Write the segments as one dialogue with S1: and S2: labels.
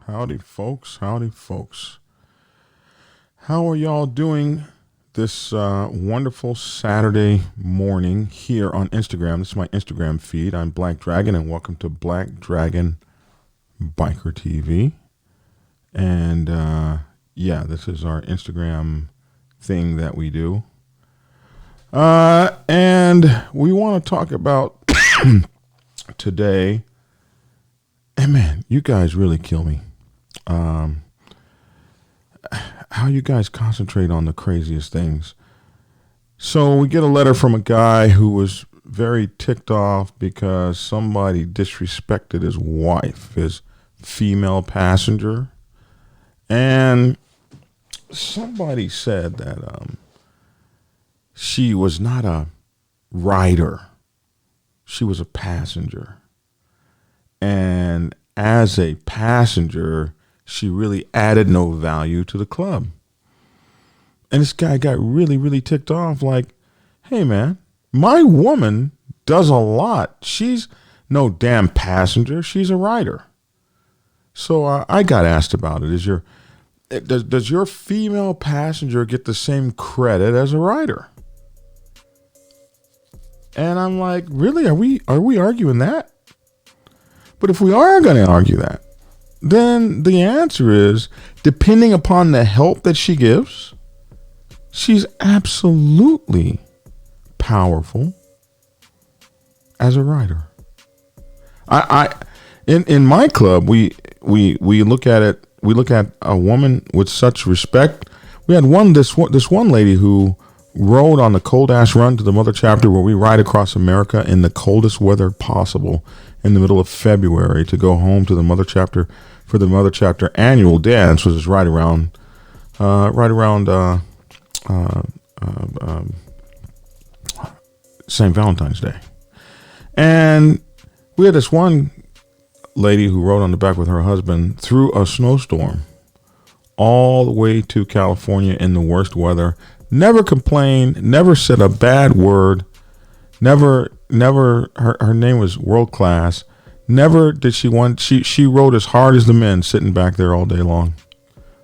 S1: Howdy, folks. Howdy, folks. How are y'all doing this wonderful Saturday morning here on Instagram? This is my Instagram feed. I'm Black Dragon, and welcome to Black Dragon Biker TV. And this is our Instagram thing that we do. And we want to talk about today. And man, you guys really kill me. How you guys concentrate on the craziest things. So we get a letter from a guy who was very ticked off because somebody disrespected his wife, his female passenger. And somebody said that she was not a rider. She was a passenger. And as a passenger, she really added no value to the club. And this guy got really, really ticked off like, hey, man, my woman does a lot. She's no damn passenger. She's a rider. So I got asked about it. Does your female passenger get the same credit as a rider? And I'm like, really? Are we arguing that? But if we are going to argue that, then the answer is, depending upon the help that she gives, she's absolutely powerful as a writer. In my club, we look at it. We look at a woman with such respect. We had this one lady who rode on the cold ass run to the mother chapter, where we ride across America in the coldest weather possible in the middle of February to go home to the mother chapter for the mother chapter annual dance, which is right around St. Valentine's Day. And we had this one lady who rode on the back with her husband through a snowstorm all the way to California in the worst weather. Never complained, never said a bad word, never, her name was world class. Never did she she rode as hard as the men sitting back there all day long,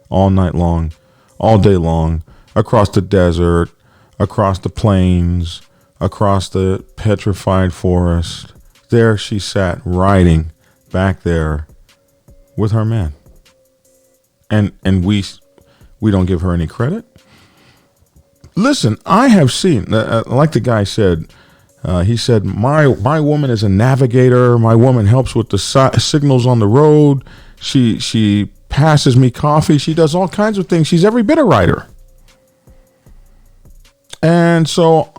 S1: all night long, all day long, across the desert, across the plains, across the petrified forest. There she sat riding back there with her man. And we don't give her any credit. Listen, I have seen, like the guy said, he said, my woman is a navigator. My woman helps with the signals on the road. She passes me coffee. She does all kinds of things. She's every bit a rider. And so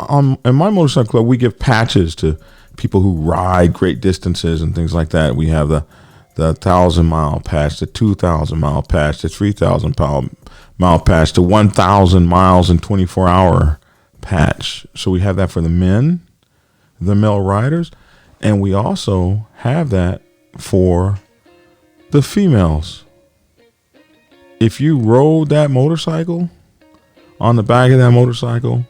S1: in my motorcycle club, we give patches to people who ride great distances and things like that. We have the 1,000-mile patch, the 2,000-mile patch, the 3,000-mile patch, the 1,000 miles in 24-hour patch. So we have that for the men, the male riders, and we also have that for the females. If you rode that motorcycle, on the back of that motorcycle,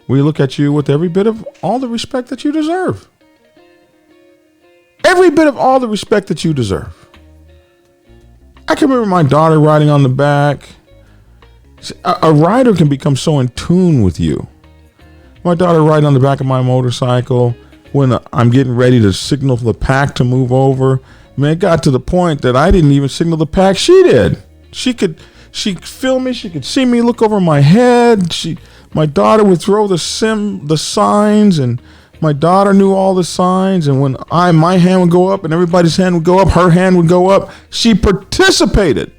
S1: we look at you with every bit of all the respect that you deserve. Every bit of all the respect that you deserve. I can remember my daughter riding on the back. A rider can become so in tune with you. My daughter riding on the back of my motorcycle when I'm getting ready to signal for the pack to move over. Man, it got to the point that I didn't even signal the pack. She did. She could feel me. She could see me look over my head. My daughter would throw the signs, and my daughter knew all the signs. And when my hand would go up and everybody's hand would go up, her hand would go up. She participated.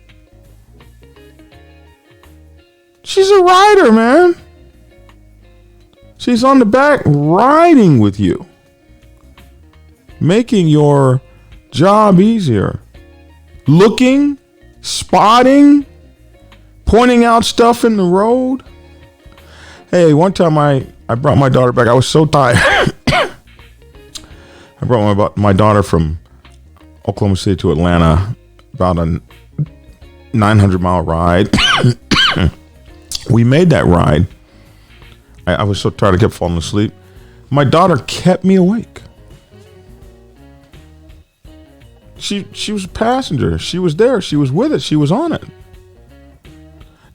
S1: She's a rider, man. She's on the back riding with you, making your job easier. Looking, spotting, pointing out stuff in the road. Hey, one time I brought my daughter back. I was so tired. I brought my daughter from Oklahoma City to Atlanta, about a 900-mile ride. We made that ride. I was so tired I kept falling asleep. My daughter kept me awake. She was a passenger. She was there. She was with it. She was on it.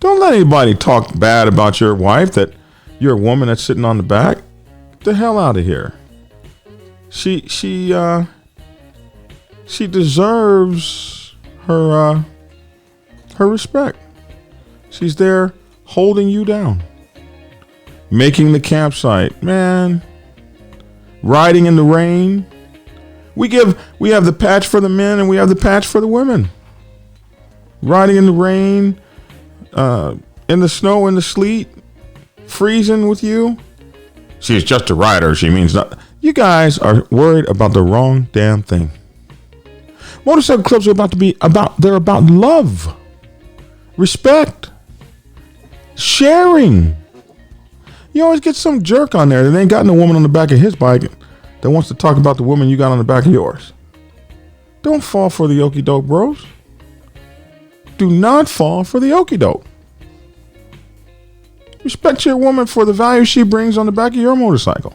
S1: Don't let anybody talk bad about your wife, that you're a woman that's sitting on the back. Get the hell out of here. She deserves her respect. She's there holding you down, making the campsite, man. Riding in the rain. We have the patch for the men and we have the patch for the women. Riding in the rain, in the snow, in the sleet, freezing with you. She's just a rider. She means nothing. You guys are worried about the wrong damn thing. Motorcycle clubs are they're about love, respect, sharing. You always get some jerk on there that ain't got no woman on the back of his bike that wants to talk about the woman you got on the back of yours. Don't fall for the okie doke, bros. Do not fall for the okie doke. Respect your woman for the value she brings on the back of your motorcycle.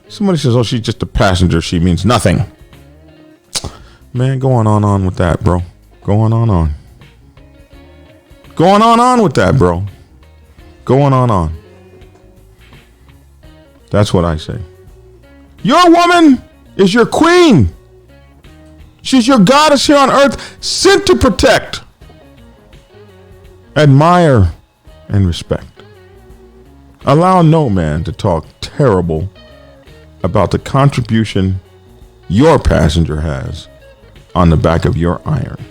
S1: Somebody says, oh, she's just a passenger. She means nothing. Man, going on with that, bro. Going on. Going on with that, bro. Going on. That's what I say. Your woman is your queen. She's your goddess here on earth, sent to protect, admire, and respect. Allow no man to talk terrible about the contribution your passenger has on the back of your iron.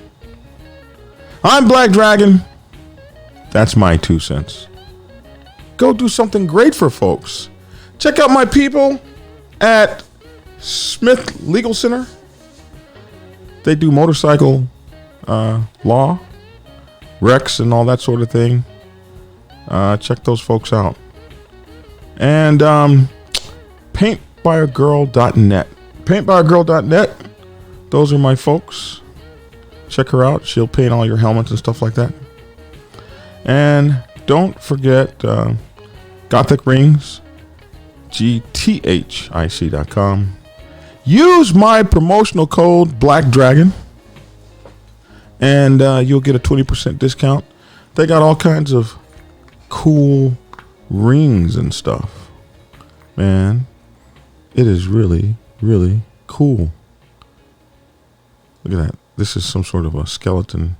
S1: I'm Black Dragon. That's my 2 cents. Go do something great for folks. Check out my people at Smith Legal Center. They do motorcycle law, wrecks, and all that sort of thing. Check those folks out. And paintbyagirl.net. Paintbyagirl.net. Those are my folks. Check her out. She'll paint all your helmets and stuff like that. And don't forget Gothic Rings, GTHIC.com. Use my promotional code Black Dragon, and you'll get a 20% discount. They got all kinds of cool rings and stuff. Man, it is really, really cool. Look at that. This is some sort of a skeleton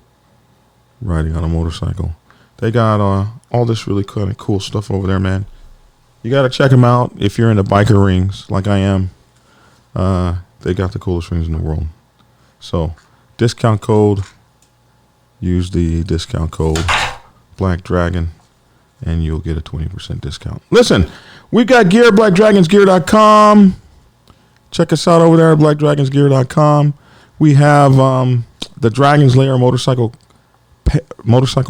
S1: riding on a motorcycle. They got all this really kind of cool stuff over there, man. You got to check them out if you're into biker rings like I am. They got the coolest rings in the world. So, discount code. Use the discount code Black Dragon, and you'll get a 20% discount. Listen, we've got gear, blackdragonsgear.com. Check us out over there at blackdragonsgear.com. We have the Dragon's Lair Motorcycle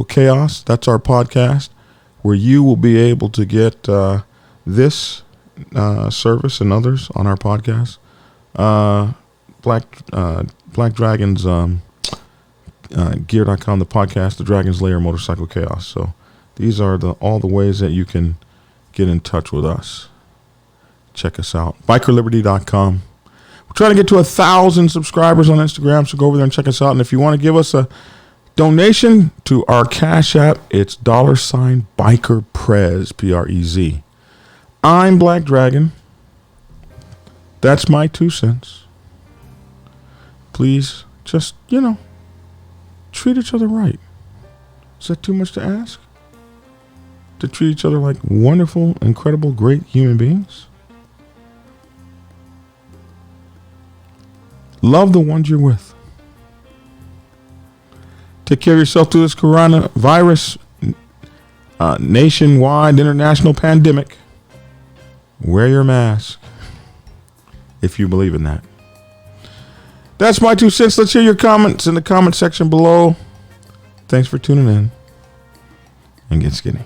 S1: Chaos. That's our podcast where you will be able to get this service and others on our podcast. Black Dragons gear.com, the podcast, the Dragon's Lair Motorcycle Chaos. So these are all the ways that you can get in touch with us. Check us out. bikerliberty.com. We're trying to get to 1,000 subscribers on Instagram, so go over there and check us out. And if you want to give us a donation to our Cash App, it's $BikerPrez, Prez. I'm Black Dragon. That's my 2 cents. Please, just, treat each other right. Is that too much to ask? To treat each other like wonderful, incredible, great human beings? Love the ones you're with. Take care of yourself through this coronavirus nationwide international pandemic. Wear your mask if you believe in that. That's my 2 cents. Let's hear your comments in the comment section below. Thanks for tuning in, and get skinny.